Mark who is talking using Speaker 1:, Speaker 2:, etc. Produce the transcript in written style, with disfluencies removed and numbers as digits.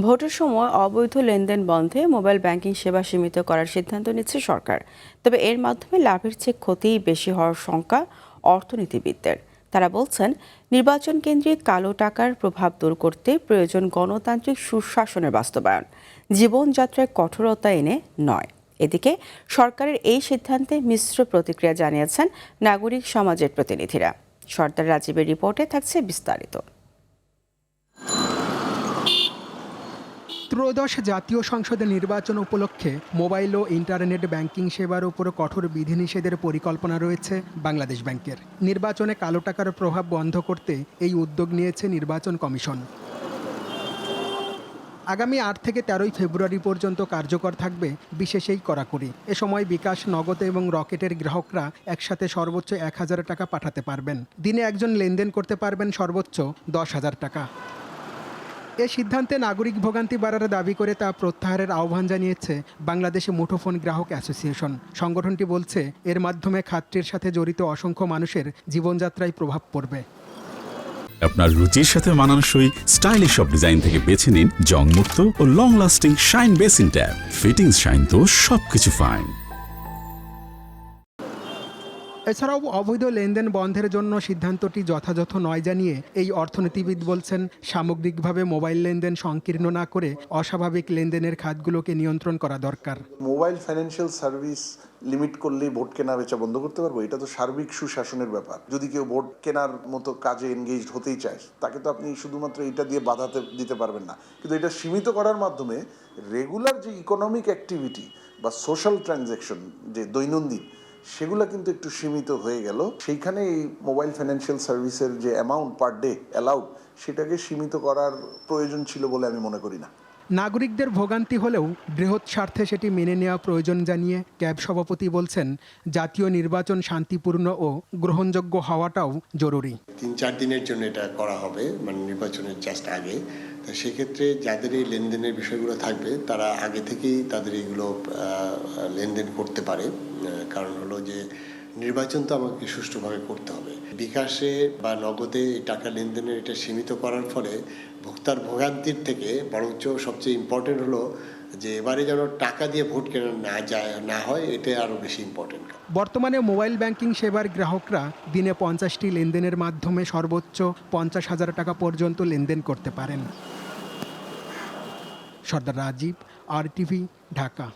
Speaker 1: ভোটের সময় অবৈধ লেনদেন বন্ধে মোবাইল ব্যাংকিং সেবা সীমিত করার সিদ্ধান্ত নিচ্ছে সরকার। তবে এর মাধ্যমে লাভের চেয়ে ক্ষতিই বেশি হওয়ার শঙ্কা অর্থনীতিবিদদের। তারা বলছেন, নির্বাচন কেন্দ্রিক কালো টাকার প্রভাব দূর করতে প্রয়োজন গণতান্ত্রিক সুশাসনের বাস্তবায়ন, জীবনযাত্রায় কঠোরতা এনে নয়। এদিকে সরকারের এই সিদ্ধান্তে মিশ্র প্রতিক্রিয়া জানিয়েছেন নাগরিক সমাজের প্রতিনিধিরা। সর্দার রাজীবের রিপোর্টে থাকছে বিস্তারিত।
Speaker 2: ত্রয়োদশ জাতীয় সংসদের নির্বাচন উপলক্ষে মোবাইল ও ইন্টারনেট ব্যাংকিং সেবার উপর কঠোর বিধিনিষেধের পরিকল্পনা রয়েছে বাংলাদেশ ব্যাংকের। নির্বাচনে কালো টাকার প্রভাব বন্ধ করতে এই উদ্যোগ নিয়েছে নির্বাচন কমিশন। আগামী ৮ থেকে ১৩ ফেব্রুয়ারি পর্যন্ত কার্যকর থাকবে বিশেষ এই কড়াকড়ি। এ সময় বিকাশ, নগদ এবং রকেটের গ্রাহকরা একসাথে সর্বোচ্চ ১,০০০ টাকা পাঠাতে পারবেন। দিনে একজন লেনদেন করতে পারবেন সর্বোচ্চ ১০,০০০ টাকা। এ সিদ্ধান্তে নাগরিক ভোগান্তি বাড়ার দাবি করে তা প্রত্যাহারের আহ্বান জানিয়েছে বাংলাদেশে মুঠোফোন গ্রাহক অ্যাসোসিয়েশন। সংগঠনটি বলছে, এর মাধ্যমে খাতটির সাথে জড়িত অসংখ্য মানুষের জীবনযাত্রায় প্রভাব পড়বে।
Speaker 3: আপনার রুচির সাথে মানানসই স্টাইলিশ সব ডিজাইন থেকে বেছে নিন জংমুক্ত ও long lasting shine basin tap. Fittings shine তো সবকিছু ফাইন।
Speaker 2: এছাড়াও অবৈধ লেনদেন বন্ধের জন্য সিদ্ধান্তটি যথাযথ নয় জানিয়ে এই অর্থনীতিবিদ বলছেন, সামগ্রিকভাবে মোবাইল লেনদেন সংকীর্ণ না করে অস্বাভাবিক লেনদেনের খাতগুলোকে নিয়ন্ত্রণ করা দরকার।
Speaker 4: মোবাইল ফাইন্যান্সিয়াল সার্ভিস লিমিট করলেই ভোট কেনা বেচা বন্ধ করতে পারবো? এটা তো সার্বিক সুশাসনের ব্যাপার। যদি কেউ ভোট কেনার মতো কাজে এনগেজড হতেই চায়, তাকে তো আপনি শুধুমাত্র এটা দিয়ে বাধা দিতে পারবেন না। কিন্তু এটা সীমিত করার মাধ্যমে রেগুলার যে ইকোনমিক অ্যাক্টিভিটি বা সোশ্যাল ট্রানজ্যাকশন যে দৈনন্দিন, সেগুলো কিন্তু একটু সীমিত হয়ে গেল। সেইখানে এই মোবাইল ফাইন্যান্সিয়াল সার্ভিসের যে অ্যামাউন্ট পার ডে অ্যালাউড, সেটাকে সীমিত করার প্রয়োজন ছিল বলে আমি মনে করি না।
Speaker 2: নাগরিকদের ভোগান্তি হলেও বৃহৎ স্বার্থে সেটি মেনে নেওয়া প্রয়োজন জানিয়ে ক্যাব সভাপতি বলছেন, জাতীয় নির্বাচন শান্তিপূর্ণ ও গ্রহণযোগ্য হওয়াটাও জরুরি।
Speaker 5: ৩-৪ দিনের জন্য এটা করা হবে, মানে নির্বাচনের জাস্ট আগে। তো সেক্ষেত্রে যাদের এই লেনদেনের বিষয়গুলো থাকবে, তারা আগে থেকেই তাদের এইগুলো লেনদেন করতে পারে। কারণ হলো যে নির্বাচন তো আমাকে সুষ্ঠুভাবে করতে হবে। বিকাশে বা নগদে টাকা লেনদেনের এটা সীমিত করার ফলে ভোক্তার ভোগান্তির থেকে বরঞ্চ সবচেয়ে ইম্পর্টেন্ট হলো যে এবারে যেন টাকা দিয়ে ভোট কেনা না হয়, এটা আরও বেশি ইম্পর্টেন্ট।
Speaker 2: বর্তমানে মোবাইল ব্যাংকিং সেবার গ্রাহকরা দিনে ৫০টি লেনদেনের মাধ্যমে সর্বোচ্চ ৫০,০০০ টাকা পর্যন্ত লেনদেন করতে পারেন। সর্দার রাজীব, RTV, ঢাকা।